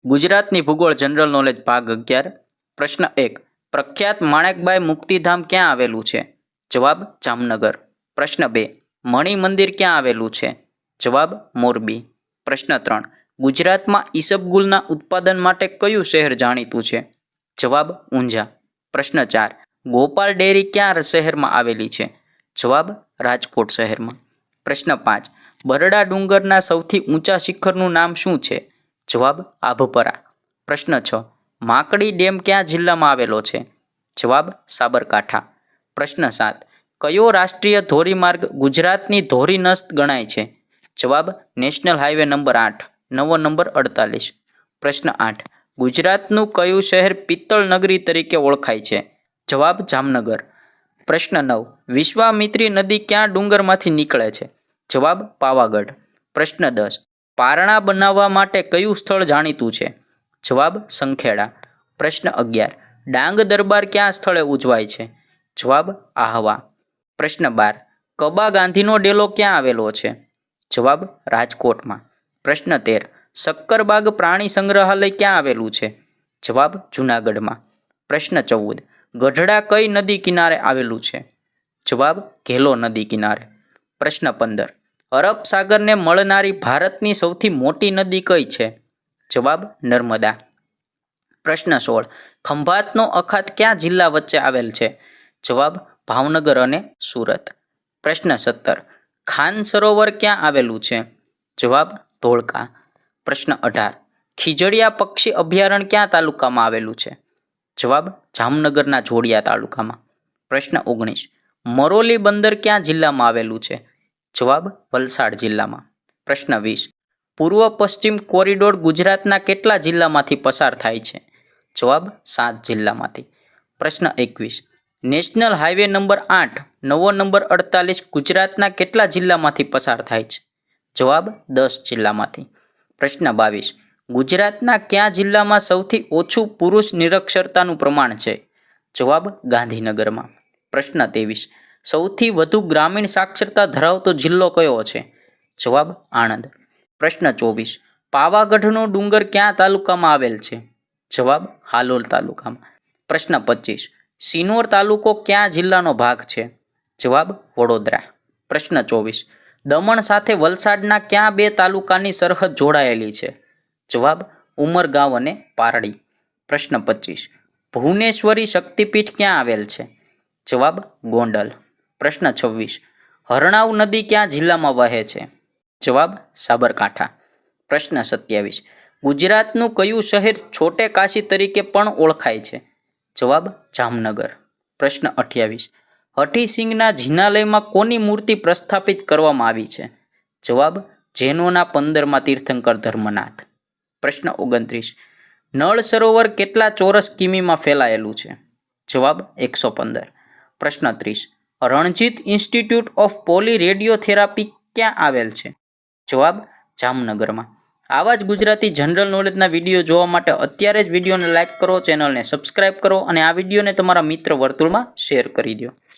ગુજરાतनी भूगोળ general knowledge भाग 11। प्रश्न 1। प्रख्यात माणેકબાઈ मुक्तिधाम क्या आवेलू छे? जवाब जामनगर। प्रश्न 2। मणि मंदिर क्या आवेलू छे? जवाब मोरबी। प्रश्न 3। गुजरात में ईसबगुलना उत्पादन माटे कयुं शहर जाणीतुं छे? जवाब ऊंझा। प्रश्न 4। गोपाल डेरी क्या शहर में आवेली छे? जवाब राजकोट शहर में। प्रश्न 5। बरडा डूंगरना सौथी ऊंचा शिखरनुं नाम शुं छे? जवाब आभपरा। प्रश्न 6। माकड़ी डेम क्या जिल्ला में आवेलो छे? जवाब साबरकांठा। प्रश्न 7। कयो राष्ट्रीय धोरीमार्ग गुजरातनी धोरी नस गणाय छे? जवाब नेशनल हाईवे नंबर 8 नवो नंबर 48। प्रश्न 8। गुजरातनुं कयुं शहर पित्तल नगरी तरीके ओळखाय छे? जवाब जामनगर। प्रश्न 9। विश्वामित्री नदी क्या डूंगरमांथी निकळे छे? जवाब पावागढ़। प्रश्न 10। पारणा बनाववा माटे कयुं स्थळ जाणीतुं छे? जवाब संखेड़ा। प्रश्न 11। डांग दरबार क्या स्थळे उजवाय छे? जवाब आहवा। प्रश्न 12। कबा गांधीनो डेलो क्या आवेलो छे? जवाब राजकोट में। प्रश्न 13। सक्करबाग प्राणी संग्रहालय क्या आवेलू छे? जवाब जूनागढ़ में। प्रश्न 14। गढ़ड़ा कई नदी किनारे आवेलू छे? जवाब घेलो नदी किनारे। प्रश्न 15। अरब सागर ने मळनारी भारतनी सौथी मोटी नदी कई छे? जवाब नर्मदा। प्रश्न 16। खंभातनो अखात क्या जिल्ला वच्चे आवेल छे? जवाब भावनगर अने सूरत। प्रश्न 17। खान सरोवर क्या आवेलू छे? जवाब धोळका। प्रश्न 18। खीजड़िया पक्षी अभयारण्य क्या तालुका में आवेलू छे? जवाब जामनगरना जोड़िया तालुका में। प्रश्न 19। मरोली बंदर क्या जिल्ला में आवेलू छे? जवाब वलसाड जिल्ला में। प्रश्न 20। पूर्व पश्चिम कोरिडोर गुजरातना केटला जिल्लामांथी पसार थाय छे? जवाब 7 जिल्लामांथी। प्रश्न 21। नेशनल हाईवे नंबर 8 नवो नंबर 48 गुजरातना केटला जिल्लामांथी पसार थाय छे? जवाब 10 जिल्लामांथी। प्रश्न 22। गुजरातना क्या जिल्लामां सौथी ओछुं पुरुष निरक्षरतानुं प्रमाण छे? जवाब गांधीनगर में। प्रश्न 23। सौथी वधु ग्रामीण साक्षरता धरावतो जिल्लो कयो छे? जवाब आणंद। प्रश्न 24। पावागढ़नो डूंगर क्या तालुका में आवेल छे? जवाब हालोल तालुका में। प्रश्न 25। सीनोर तालुको क्या जिल्लानो भाग छे? जवाब वडोदरा। प्रश्न 24। दमण साथे वलसाडना क्या बे तालुकानी सरहद जोड़ायेली छे? जवाब उमरगांव अने पारडी। प्रश्न 25। भुवनेश्वरी शक्तिपीठ क्या आवेल छे? जवाब गोंडल। प्रश्न 26। हरणाव नदी क्या जिल्ला में वहे छे? जवाब साबरकांठा। प्रश्न 27। गुजरातनुं कयुं शहर छोटे काशी तरीके पण ओळखाय छे? जवाब जामनगर। प्रश्न 28। हठीसिंगना जिनालयमां कोनी मूर्ति प्रस्थापित करवामां आवी छे? जवाब जैनोना 15मा तीर्थंकर धर्मनाथ। प्रश्न 29। नळ सरोवर केटला चौरस किमी में फैलायेलू छे? जवाब 115। प्रश्न 30। Ranjit institute of poly radiotherapy क्या आवेल छे? जवाब जामनगर में। आवा ज गुजराती जनरल नॉलेजना विडियो जोवा माटे अत्यारे ज विडियोने लाइक करो, चेनल ने सब्सक्राइब करो और आ विडियोने तमारा मित्र वर्तुळ में शेर करी दो।